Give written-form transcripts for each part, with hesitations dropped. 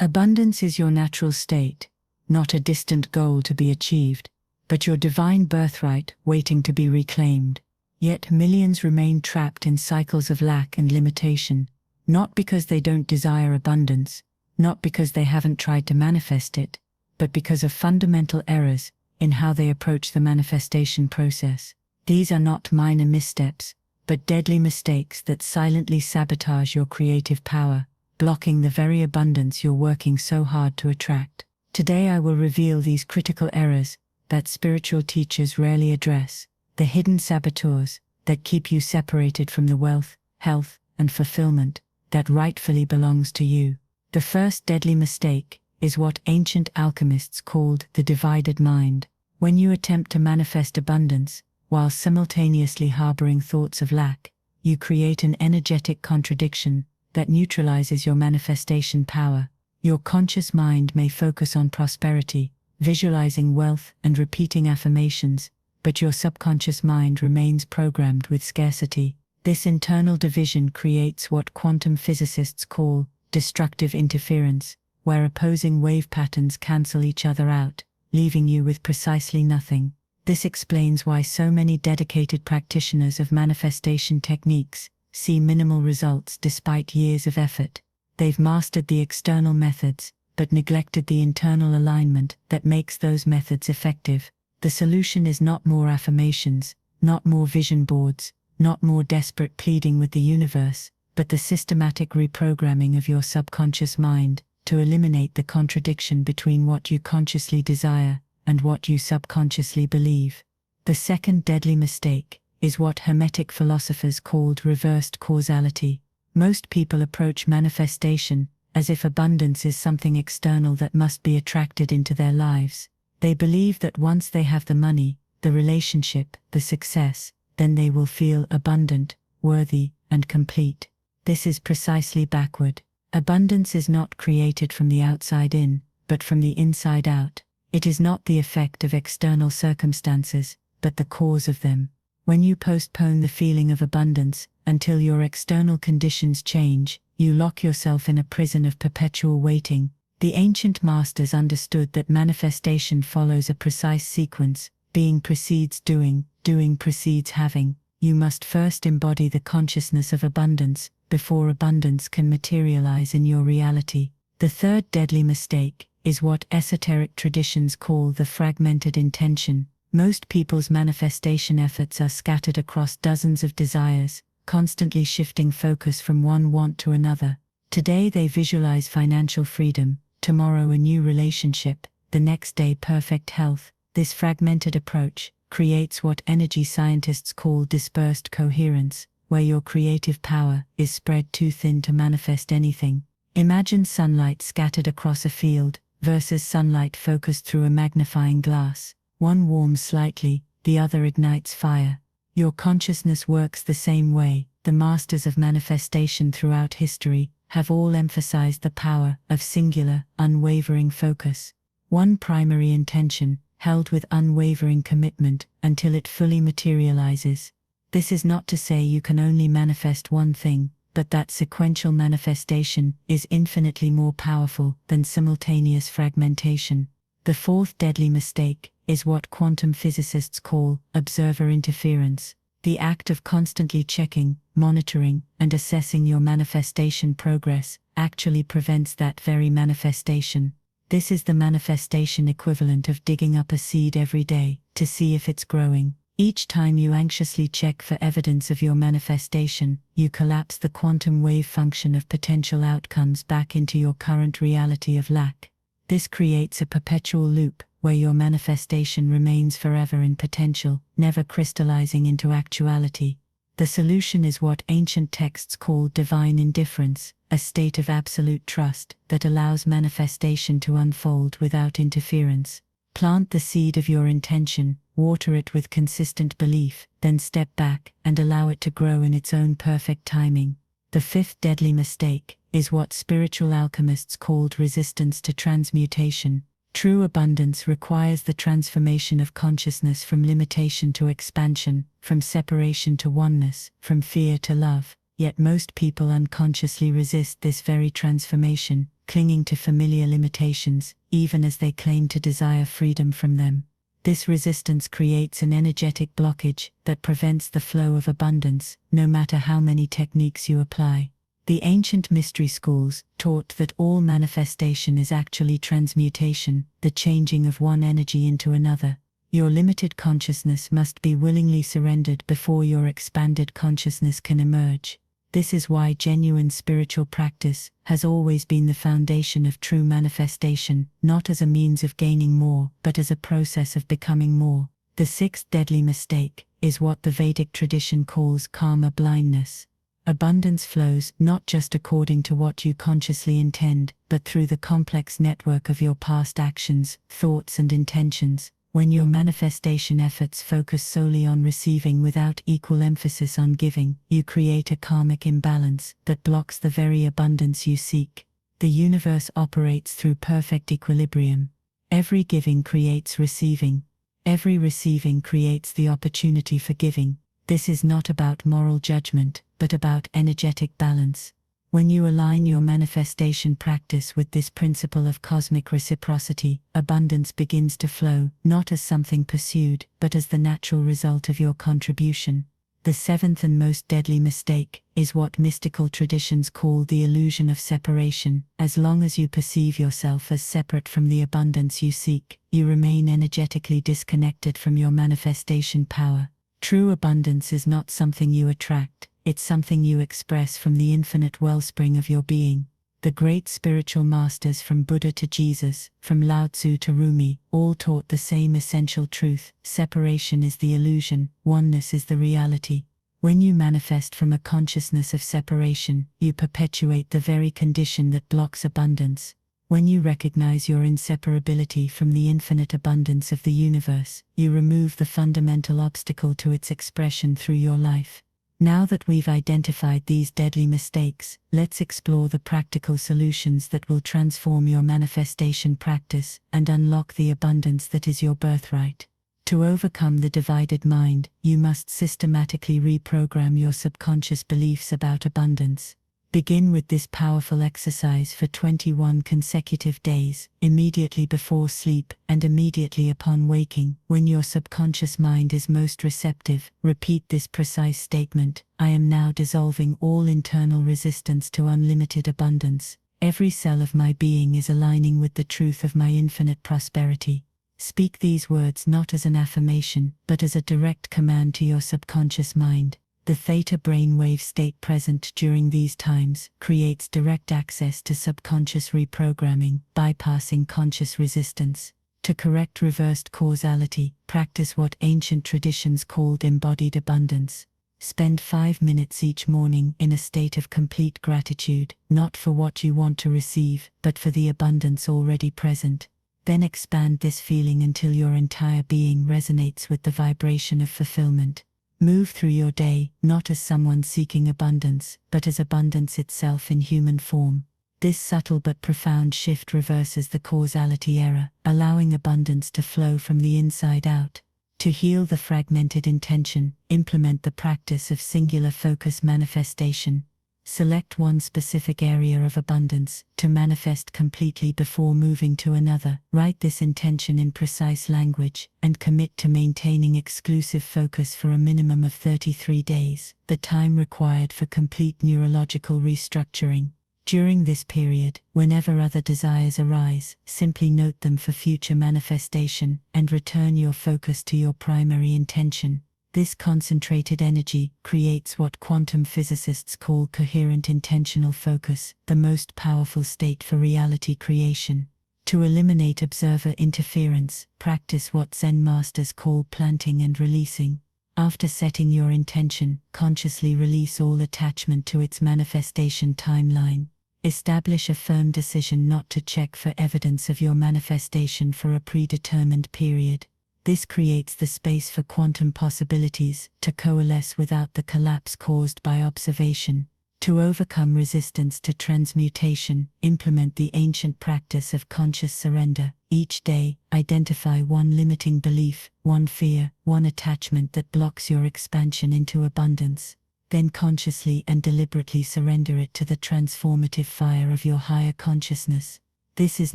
Abundance is your natural state, not a distant goal to be achieved, but your divine birthright waiting to be reclaimed. Yet millions remain trapped in cycles of lack and limitation, not because they don't desire abundance, not because they haven't tried to manifest it, but because of fundamental errors in how they approach the manifestation process. These are not minor missteps, but deadly mistakes that silently sabotage your creative power, blocking the very abundance you're working so hard to attract. Today I will reveal these critical errors that spiritual teachers rarely address, the hidden saboteurs that keep you separated from the wealth, health, and fulfillment that rightfully belongs to you. The first deadly mistake is what ancient alchemists called the divided mind. When you attempt to manifest abundance, while simultaneously harboring thoughts of lack, you create an energetic contradiction that neutralizes your manifestation power. Your conscious mind may focus on prosperity, visualizing wealth and repeating affirmations, but your subconscious mind remains programmed with scarcity. This internal division creates what quantum physicists call destructive interference, where opposing wave patterns cancel each other out, leaving you with precisely nothing. This explains why so many dedicated practitioners of manifestation techniques see minimal results despite years of effort. They've mastered the external methods, but neglected the internal alignment that makes those methods effective. The solution is not more affirmations, not more vision boards, not more desperate pleading with the universe, but the systematic reprogramming of your subconscious mind to eliminate the contradiction between what you consciously desire and what you subconsciously believe. The second deadly mistake is what Hermetic philosophers called reversed causality. Most people approach manifestation as if abundance is something external that must be attracted into their lives. They believe that once they have the money, the relationship, the success, then they will feel abundant, worthy, and complete. This is precisely backward. Abundance is not created from the outside in, but from the inside out. It is not the effect of external circumstances, but the cause of them. When you postpone the feeling of abundance until your external conditions change, you lock yourself in a prison of perpetual waiting. The ancient masters understood that manifestation follows a precise sequence. Being precedes doing, doing precedes having. You must first embody the consciousness of abundance before abundance can materialize in your reality. The third deadly mistake is what esoteric traditions call the fragmented intention. Most people's manifestation efforts are scattered across dozens of desires, constantly shifting focus from one want to another. Today they visualize financial freedom, tomorrow a new relationship, the next day perfect health. This fragmented approach creates what energy scientists call dispersed coherence, where your creative power is spread too thin to manifest anything. Imagine sunlight scattered across a field versus sunlight focused through a magnifying glass. One warms slightly, the other ignites fire. Your consciousness works the same way. The masters of manifestation throughout history have all emphasized the power of singular, unwavering focus. One primary intention, held with unwavering commitment until it fully materializes. This is not to say you can only manifest one thing, but that sequential manifestation is infinitely more powerful than simultaneous fragmentation. The fourth deadly mistake is what quantum physicists call observer interference. The act of constantly checking, monitoring, and assessing your manifestation progress actually prevents that very manifestation. This is the manifestation equivalent of digging up a seed every day to see if it's growing. Each time you anxiously check for evidence of your manifestation, you collapse the quantum wave function of potential outcomes back into your current reality of lack. This creates a perpetual loop where your manifestation remains forever in potential, never crystallizing into actuality. The solution is what ancient texts call divine indifference, a state of absolute trust that allows manifestation to unfold without interference. Plant the seed of your intention, water it with consistent belief, then step back and allow it to grow in its own perfect timing. The fifth deadly mistake is what spiritual alchemists called resistance to transmutation. True abundance requires the transformation of consciousness from limitation to expansion, from separation to oneness, from fear to love. Yet most people unconsciously resist this very transformation, clinging to familiar limitations, even as they claim to desire freedom from them. This resistance creates an energetic blockage that prevents the flow of abundance, no matter how many techniques you apply. The ancient mystery schools taught that all manifestation is actually transmutation, the changing of one energy into another. Your limited consciousness must be willingly surrendered before your expanded consciousness can emerge. This is why genuine spiritual practice has always been the foundation of true manifestation, not as a means of gaining more, but as a process of becoming more. The sixth deadly mistake is what the Vedic tradition calls karma blindness. Abundance flows not just according to what you consciously intend, but through the complex network of your past actions, thoughts, and intentions. When your manifestation efforts focus solely on receiving without equal emphasis on giving, you create a karmic imbalance that blocks the very abundance you seek. The universe operates through perfect equilibrium. Every giving creates receiving. Every receiving creates the opportunity for giving. This is not about moral judgment, but about energetic balance. When you align your manifestation practice with this principle of cosmic reciprocity, abundance begins to flow, not as something pursued, but as the natural result of your contribution. The seventh and most deadly mistake is what mystical traditions call the illusion of separation. As long as you perceive yourself as separate from the abundance you seek, you remain energetically disconnected from your manifestation power. True abundance is not something you attract, it's something you express from the infinite wellspring of your being. The great spiritual masters from Buddha to Jesus, from Lao Tzu to Rumi, all taught the same essential truth: separation is the illusion, oneness is the reality. When you manifest from a consciousness of separation, you perpetuate the very condition that blocks abundance. When you recognize your inseparability from the infinite abundance of the universe, you remove the fundamental obstacle to its expression through your life. Now that we've identified these deadly mistakes, let's explore the practical solutions that will transform your manifestation practice and unlock the abundance that is your birthright. To overcome the divided mind, you must systematically reprogram your subconscious beliefs about abundance. Begin with this powerful exercise for 21 consecutive days, immediately before sleep and immediately upon waking. When your subconscious mind is most receptive, repeat this precise statement: I am now dissolving all internal resistance to unlimited abundance. Every cell of my being is aligning with the truth of my infinite prosperity. Speak these words not as an affirmation, but as a direct command to your subconscious mind. The theta brainwave state present during these times creates direct access to subconscious reprogramming, bypassing conscious resistance. To correct reversed causality, practice what ancient traditions called embodied abundance. Spend 5 minutes each morning in a state of complete gratitude, not for what you want to receive, but for the abundance already present. Then expand this feeling until your entire being resonates with the vibration of fulfillment. Move through your day, not as someone seeking abundance, but as abundance itself in human form. This subtle but profound shift reverses the causality error, allowing abundance to flow from the inside out. To heal the fragmented intention, implement the practice of singular focus manifestation. Select one specific area of abundance to manifest completely before moving to another. Write this intention in precise language and commit to maintaining exclusive focus for a minimum of 33 days, the time required for complete neurological restructuring. During this period, whenever other desires arise, simply note them for future manifestation and return your focus to your primary intention. This concentrated energy creates what quantum physicists call coherent intentional focus, the most powerful state for reality creation. To eliminate observer interference, practice what Zen masters call planting and releasing. After setting your intention, consciously release all attachment to its manifestation timeline. Establish a firm decision not to check for evidence of your manifestation for a predetermined period. This creates the space for quantum possibilities to coalesce without the collapse caused by observation. To overcome resistance to transmutation, implement the ancient practice of conscious surrender. Each day, identify one limiting belief, one fear, one attachment that blocks your expansion into abundance. Then consciously and deliberately surrender it to the transformative fire of your higher consciousness. This is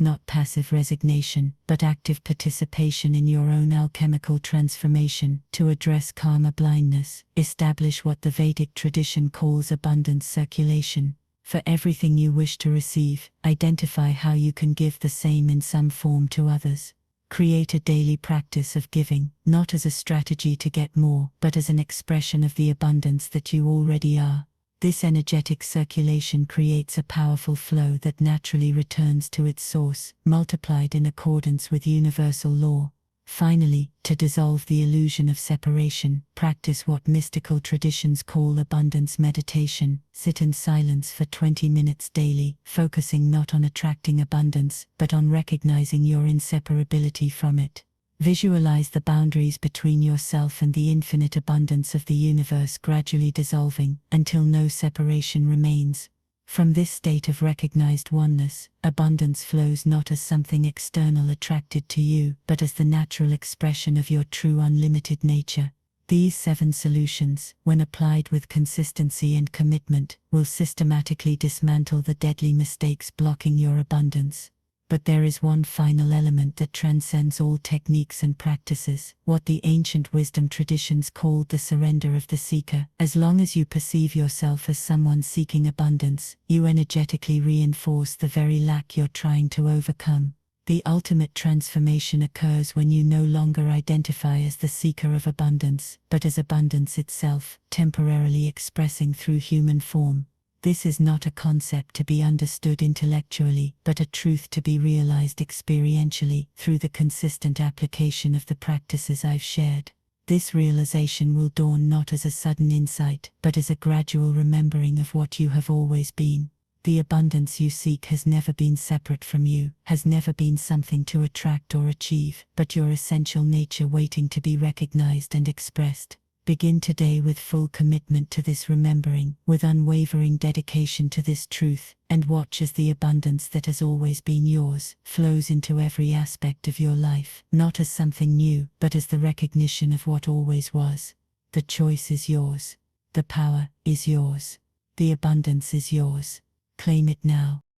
not passive resignation, but active participation in your own alchemical transformation. To address karma blindness, establish what the Vedic tradition calls abundance circulation. For everything you wish to receive, identify how you can give the same in some form to others. Create a daily practice of giving, not as a strategy to get more, but as an expression of the abundance that you already are. This energetic circulation creates a powerful flow that naturally returns to its source, multiplied in accordance with universal law. Finally, to dissolve the illusion of separation, practice what mystical traditions call abundance meditation. Sit in silence for 20 minutes daily, focusing not on attracting abundance, but on recognizing your inseparability from it. Visualize the boundaries between yourself and the infinite abundance of the universe gradually dissolving, until no separation remains. From this state of recognized oneness, abundance flows not as something external attracted to you, but as the natural expression of your true unlimited nature. These 7 solutions, when applied with consistency and commitment, will systematically dismantle the deadly mistakes blocking your abundance. But there is one final element that transcends all techniques and practices, what the ancient wisdom traditions called the surrender of the seeker. As long as you perceive yourself as someone seeking abundance, you energetically reinforce the very lack you're trying to overcome. The ultimate transformation occurs when you no longer identify as the seeker of abundance, but as abundance itself, temporarily expressing through human form. This is not a concept to be understood intellectually, but a truth to be realized experientially through the consistent application of the practices I've shared. This realization will dawn not as a sudden insight, but as a gradual remembering of what you have always been. The abundance you seek has never been separate from you, has never been something to attract or achieve, but your essential nature waiting to be recognized and expressed. Begin today with full commitment to this remembering, with unwavering dedication to this truth, and watch as the abundance that has always been yours flows into every aspect of your life, not as something new, but as the recognition of what always was. The choice is yours. The power is yours. The abundance is yours. Claim it now.